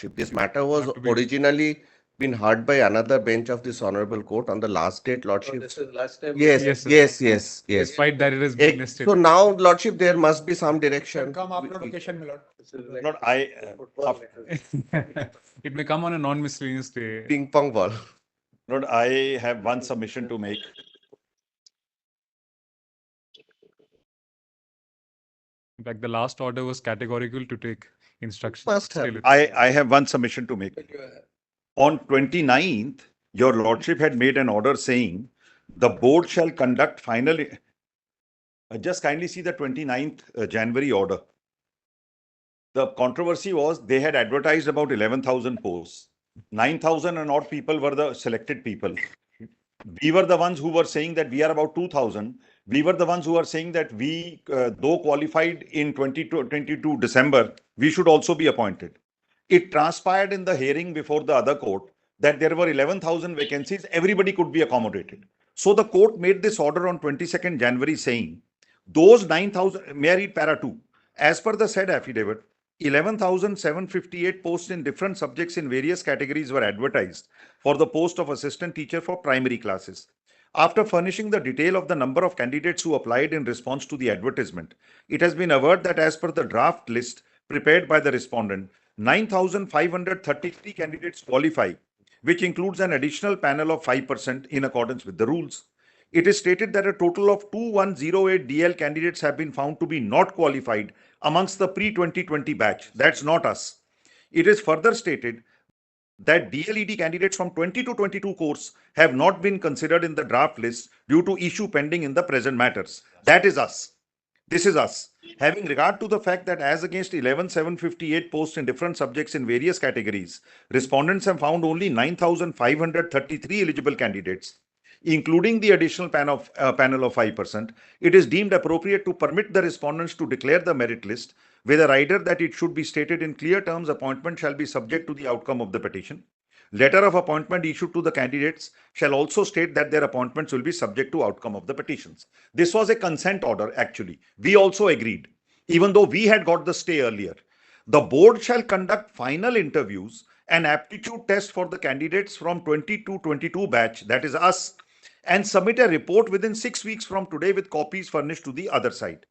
This matter was Not to be- originally been heard by another bench of this honorable court on the last date, So Lordship. this is last time. Yes, Yes, sir. yes. Despite that, it has been listed. So now, Lordship, there must be some Can direction. come after vacation, my lord. This is like Lord, football matches. It may come on a non-miscellaneous day. Ping pong ball. Lord, I have one submission to make. In fact, the last order was categorical to take instructions. Must have. Still, it's- I have one submission to make. On 29th, your lordship had made an order saying the board shall conduct final. Just kindly see the 29th January order. The controversy was they had advertised about 11,000 posts. 9,000 and odd people were the selected people. We were the ones who were saying that we are about 2,000. We were the ones who are saying that we, though qualified in 2022 December, we should also be appointed. It transpired in the hearing before the other court that there were 11,000 vacancies, everybody could be accommodated. So the court made this order on 22nd January saying, those 9,000, may I read para 2? As per the said affidavit, 11,758 posts in different subjects in various categories were advertised for the post of assistant teacher for primary classes. After furnishing the detail of the number of candidates who applied in response to the advertisement, it has been averred that as per the draft list prepared by the respondent, 9,533 candidates qualify, which includes an additional panel of 5% in accordance with the rules. It is stated that a total of 2108 DL candidates have been found to be not qualified amongst the pre-2020 batch. That's not us. It is further stated that DLED candidates from 20 to 22 course have not been considered in the draft list due to issue pending in the present matters. That is us. This is us. Having regard to the fact that as against 11,758 posts in different subjects in various categories, respondents have found only 9,533 eligible candidates, including the additional panel of 5%, it is deemed appropriate to permit the respondents to declare the merit list with a rider that it should be stated in clear terms appointment shall be subject to the outcome of the petition. Letter of appointment issued to the candidates shall also state that their appointments will be subject to outcome of the petitions. This was a consent order actually. We also agreed, even though we had got the stay earlier. The board shall conduct final interviews and aptitude test for the candidates from 2022 batch, that is us, and submit a report within 6 weeks from today with copies furnished to the other side.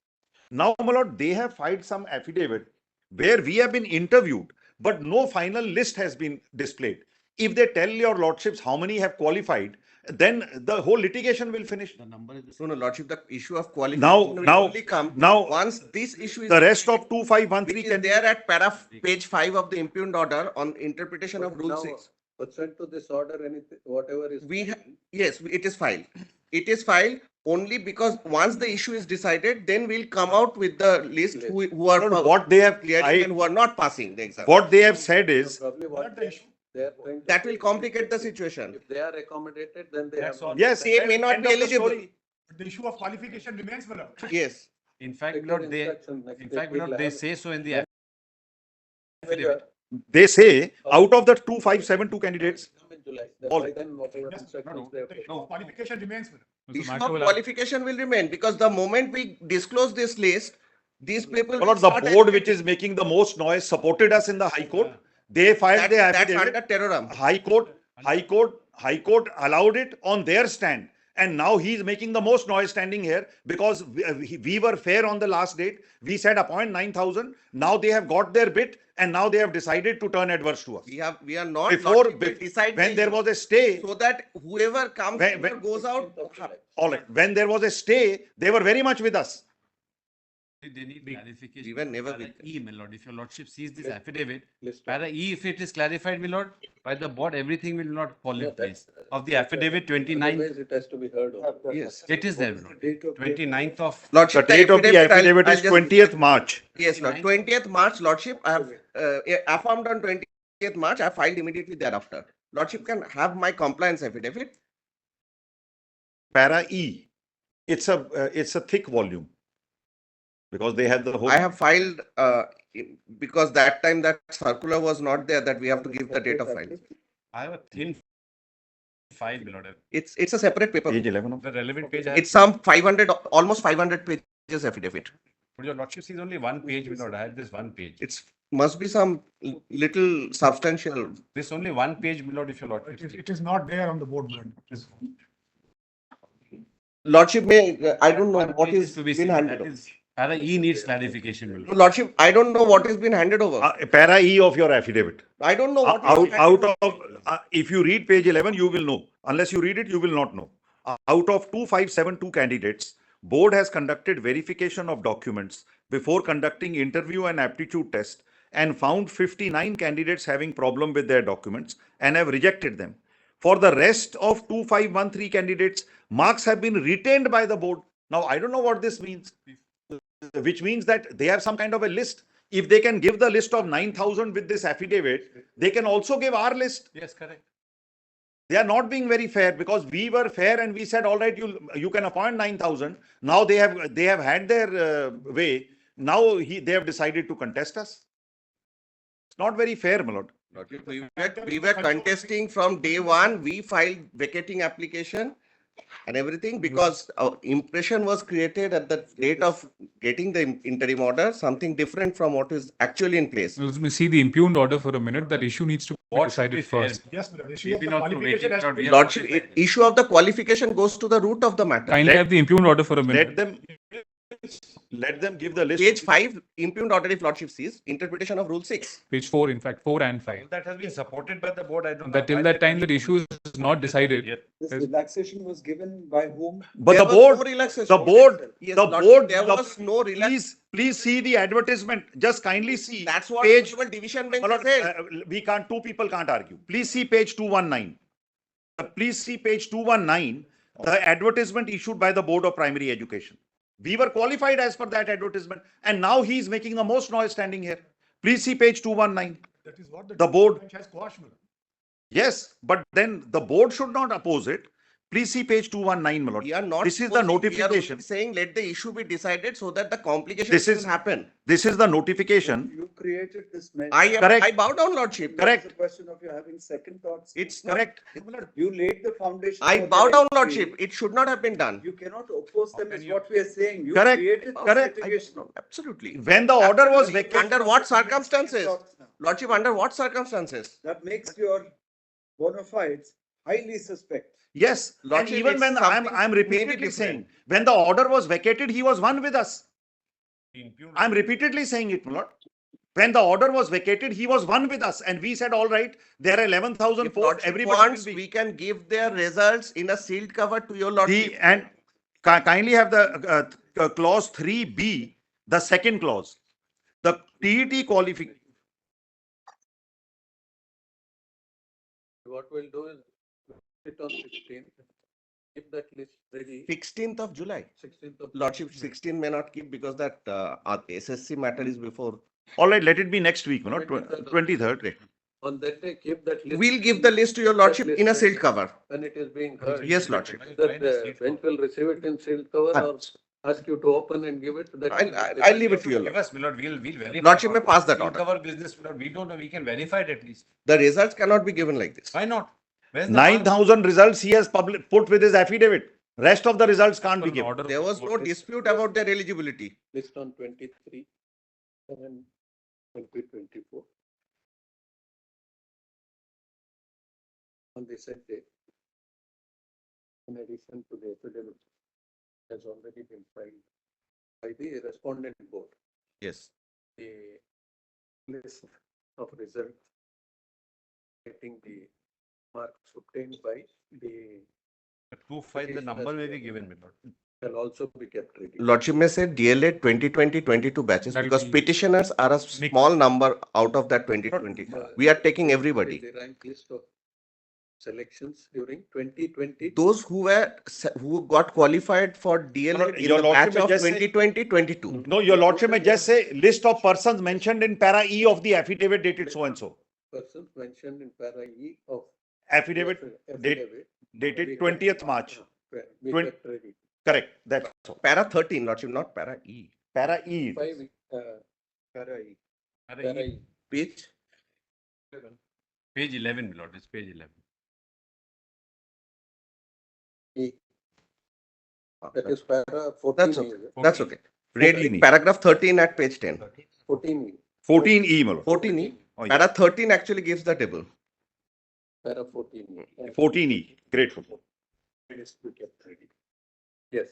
Now, my lord, they have filed some affidavit where we have been interviewed, but no final list has been displayed. If they tell your lordships how many have qualified, then the whole litigation will finish. No, Lordship, the issue of qualification will Now, only come now, once this issue is the rest of which 2513 is can there at page 5 of the impugned order on interpretation of Rule Now, 6. Pursuant to this order, anything, whatever is. Yes, it is filed. It is filed only because once the issue is decided, then we'll come out with the list who are what they have clearing and who are not passing the exam. what they have said is Probably what the issue. they are trying to That say will is complicate the situation. If they are accommodated, then they That's have. all. yes, They may not end be of the eligible. story. But the issue of qualification remains, my lord. Yes. In fact, Regular Lord, they, instruction next in day fact, we'll Lord, they have- say so in the When affidavit. They say out of the 2572 candidates, Come in July. All- By then, whatever Yes, instructions they have. The taken. issue of qualification remains, my lord. So Issue matter of will- qualification will remain because the moment we disclose this list, these people. well, will the start board which acting. is making the most noise supported us in the High Court. They filed their That's under affidavit. terrorism. High Court allowed it on their stand. And now he's making the most noise standing here because we were fair on the last date. We said appoint 9,000. Now they have got their bit and now they have decided to turn adverse to us. We are not. Before, Lordship will decide when the there issue was a stay, so that whoever comes When- whoever goes out. all right, when there was a stay, they were very much with us. They need clarification. We were never Para with E, my lord, if your lordship sees this List- affidavit, List of- para E, if it is clarified, my lord, by the board, everything will not fall No, in place. that's- Of the affidavit 29th, Otherwise, it has to be heard of. Yes. it is there, my lord. 29th of, The Lordship, date of the affidavit I'll is just- 20th March. Yes, Lord. 20th March, Lordship, I have affirmed on 20th March, I filed immediately thereafter. Lordship can have my compliance affidavit. Para E, it's a thick volume. Because they had the whole. I have filed, because that time that circular was not there, that we have to give the date of filing. I have a thin file, my lord. It's a separate paper. Page 11 of. The relevant page, I have, It's some 500, almost 500 pages affidavit. but your lordship sees only one page, my lord. I have this one page. It's must be some little substantial. This only one page, my lord, if your lordship. It is not there on the board, my lord. It is- Lordship may, I don't know One what page is to be been seen. handed That over. is, para E needs clarification, my lord. Lordship, I don't know what has been handed over. Para E of your affidavit. I don't know what. is Out, handed out over. of, if you read page 11, you will know. Unless you read it, you will not know. Out of 2572 candidates, board has conducted verification of documents before conducting interview and aptitude test and found 59 candidates having problem with their documents and have rejected them. For the rest of 2513 candidates, marks have been retained by the board. Now, I don't know what this means, which means that they have some kind of a list. If they can give the list of 9,000 with this affidavit, they can also give our list. Yes, correct. They are not being very fair because we were fair and we said, all right, you can appoint 9,000. Now they have had their way. Now they have decided to contest us. It's not very fair, my lord. Lordship, we were contesting from day one. We filed vacating application and everything because our impression was created at the date of getting the interim order, something different from what is actually in place. Let me see the impugned order for a minute. That issue needs to be What should be decided fair? first. Yes, my lord. Issue We've of the been also qualification waiting has to for- be- we are- Lordship, issue of the qualification goes to the root of the matter. Kindly have the impugned order for a minute. Let them give the list. Page 5, impugned order if Lordship sees, interpretation of Rule 6. Page 4, in fact, 4 and 5. That has been supported by the board, I don't know. That till why that they time that issue is not decided. This Yes. relaxation was given by whom? But There the was board, no relaxation. the board, Yes, the Lordship, board, there was no relaxation. please see the advertisement. Just kindly see. That's what page. Honorable Division Bench My lord, said. two people can't argue. Please see page 219. Please see page 219, the advertisement issued by the Board of Primary Education. We were qualified as per that advertisement, and now he is making the most noise standing here. Please see page 219. That is what The board- bench has quashed, my lord. Yes, but then the board should not oppose it. Please see page 219, my lord. We are not. This is the supposing- we are notification. saying let the issue be decided so that the complications This is- doesn't happen. This is the notification. You created this mess. Correct. I bow down, Lordship. Correct. It's a question of you having second thoughts. It's not. Correct. You laid the foundation. I for bow the down, next Lordship. phase. It should not have been done. You cannot oppose them can is you- what we are saying. You Correct. created this Correct. litigation. Absolutely. When the order was vacated, Under what circumstances? Thoughts now. Lordship, under what circumstances? That makes your bona fides highly suspect. yes, and Lordship, even it's when something I'm maybe repeatedly different. saying, when the order was vacated, he was one with us. Impugned- I'm repeatedly saying it, my lord. When the order was vacated, he was one with us, and we said, all right, there are 11,000 If posts, Lordship everybody wants, will be. we can give their results in a sealed cover to your Lordship. And kindly have the clause 3B, the second clause. The TET qualification. What we'll do is, sit on 16th, keep that list ready, 16th of July. 16th of. Lordship, 16 may not keep because that SSC matter is before. All right, let it be next week, not 23rd. 23rd. On that day, keep that list. We'll give the list to your Lordship in a sealed cover. When it is being heard. Yes, Lordship. That the bench will receive it in sealed cover or ask you to open and give it. That I'll leave it to you, Give Lord. us, my lord, we'll verify. Lordship may pass that We'll order. cover business, my lord. We don't know, we can verify it at least. The results cannot be given like this. Why not? Where's the mark? 9,000 results he has put with his affidavit. Rest of the results can't be An given. order of There the was no court is- dispute about their eligibility. List on 23, 7, 2024. On the said date. In addition to the affidavit has already been filed by the respondent board, Yes. the list of results getting the marks obtained by the The proof file, the number may be given, my lord. shall also be kept ready. Lordship may say DLA 2020-22 batches That'll because be- petitioners are a small number out of that 2020. We are taking everybody. The rank list of selections during 2020. Those who got qualified for DLA Lord, in your the batch Lordship may of just say- 2020-22. No, your lordship may just say list of persons mentioned in para E of the affidavit dated so and so. Persons mentioned in para E of. Affidavit dated 20th March. Be 20 kept ready. Correct. That's all. Para 13, Lordship, not para E. Para E. Five, para E. Para Para E, E. Page. Page 11, my lord, it's page 11. E. That is para 14. That's E, okay. is it? That's okay. Read 14E. paragraph 13 at page 10. 14. E. 14E, my lord. 14E. Oh, yeah. Para 13 actually gives the table. Para 14. 14E, grateful. Yes.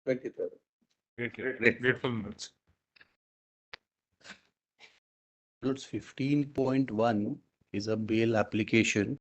23rd. Grateful minutes. Notes 15.1 is a bail application